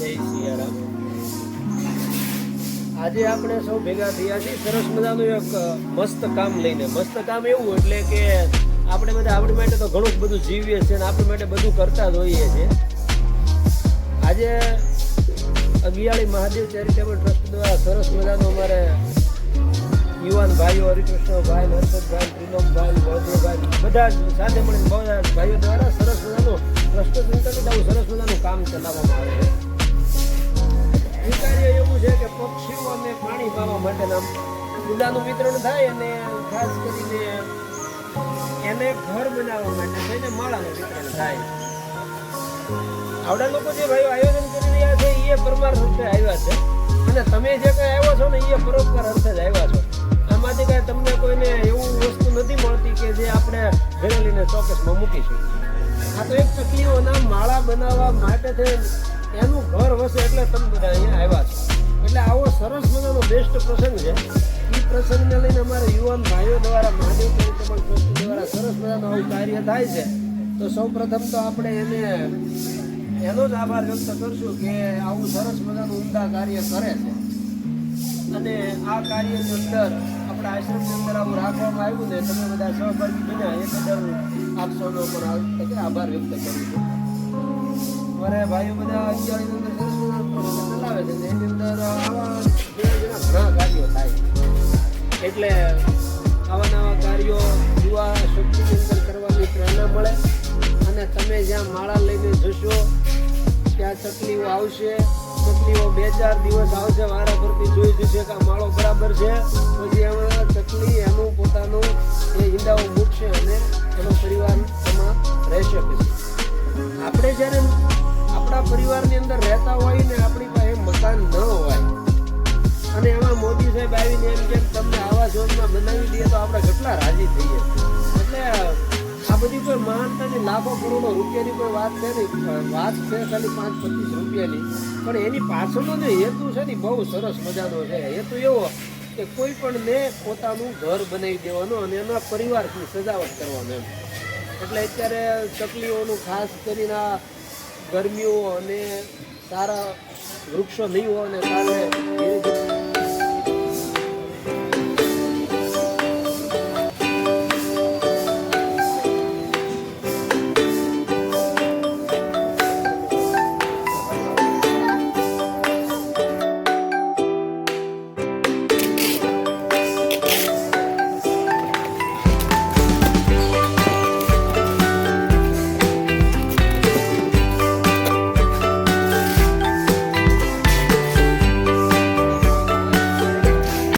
જય સિયારામ. આજે આપણે સૌ ભેગા થયા છીએ સરસ મજાનું એક મસ્ત કામ લઈને. મસ્ત કામ એવું એટલે કે આપણે બધા આપણી માટે તો ઘણું બધું જીવીએ છીએ અને આપણી માટે બધું કરતા જ હોઈએ છીએ. આજે અગિયાળી મહાદેવ ચેરિટેબલ ટ્રસ્ટ દ્વારા સરસ મજાનું અમારે યુવાન ભાઈઓ હરિકૃષ્ણભાઈ, હર્ષદભાઈ, ત્રિલોકભાઈ, ભદ્રભાઈ બધા સાથે મળીને બધા ભાઈઓ દ્વારા સરસ મજાનું ટ્રસ્ટ સંચાલિત આવું સરસ મજાનું કામ ચલાવવામાં આવે છે. એ કાર્ય એવું છે કે પક્ષીઓને પાણી પાવા માટેના ઊંડાનું વિતરણ થાય અને ખાસ કરીને એને ઘર બનાવવા માટે થઈને માળાનું વિતરણ થાય. આવડા લોકો જે ભાઈઓ આયોજન કરી રહ્યા છે એ પરમાર અર્થે આવ્યા છે અને તમે જે કંઈ આવ્યો છો ને એ પરોપકાર અર્થે જ આવ્યા છો. આમાંથી કાંઈ તમને કોઈને એવું વસ્તુ નથી મળતી કે જે આપણે ઘરેલીને ચોક્કસમાં મૂકીશું. આ તો એક ચકલીઓના માળા બનાવવા માટે છે, એનું ઘર વસે એટલે તમે બધા અહીંયા આવ્યા છો. એટલે આવો સરસ મજાનો બેસ્ટ પ્રસંગ છે. એ પ્રસંગને લઈને અમારા યુવાન ભાઈઓ દ્વારા મહાદેવ ચેરિટેબલ ટ્રસ્ટ દ્વારા સરસ મજાનું આવું કાર્ય થાય છે. તો સૌ પ્રથમ તો આપણે એનો જ આભાર વ્યક્ત કરશું કે આવું સરસ મજાનું ઉમદા કાર્ય કરે છે. અને આ કાર્યની અંદર આપણા આશ્રમની અંદર આવું રાખવામાં આવ્યું ને તમે બધા સહભાગી બન્યા એ બદલ આપ સૌનો પણ આભાર વ્યક્ત કરું છું. મારે ભાઈઓ બધા અગિયારની અંદર સરસ મજાનું ચલાવે છે એની અંદર આવા ઘણા કાર્યો થાય. એટલે આવા નવા કાર્યો યુવા શક્તિની અંદર કરવાની પ્રેરણા મળે અને તમે જ્યાં માળા લઈને જશો ત્યાં ચકલીઓ આવશે. ચકલીઓ 2-4 દિવસ આવશે, વારા ફરતી જોઈ જશે કે આ માળો બરાબર છે. પછી એમાં ચકલી એનું પોતાનું એ ઈંડાઓ મૂકશે અને એનો પરિવાર એમાં રહેશે. પછી આપણે જ્યારે આપણા પરિવારની અંદર રહેતા હોય ને આપણી પાસે મકાન ન હોય અને એમાં મોદી સાહેબ આવીને એમ કે તમને આવાસ યોજના બનાવી દઈએ તો આપણે કેટલા રાજી થઈએ. એટલે આ બધી કોઈ મહાનતાની લાખો કરોડો રૂપિયાની કોઈ વાત છે નહીં. વાત છે ખાલી 5-25 રૂપિયાની, પણ એની પાછળનો જે હેતુ છે ને બહુ સરસ મજાનો છે. હેતુ એવો કે કોઈ પણ ને પોતાનું ઘર બનાવી દેવાનું અને એના પરિવારની સજાવટ કરવાનું એમ. એટલે અત્યારે ચકલીઓનું ખાસ કરીને આ ગરમીઓ અને સારા વૃક્ષો નહીં હોય અને કાલે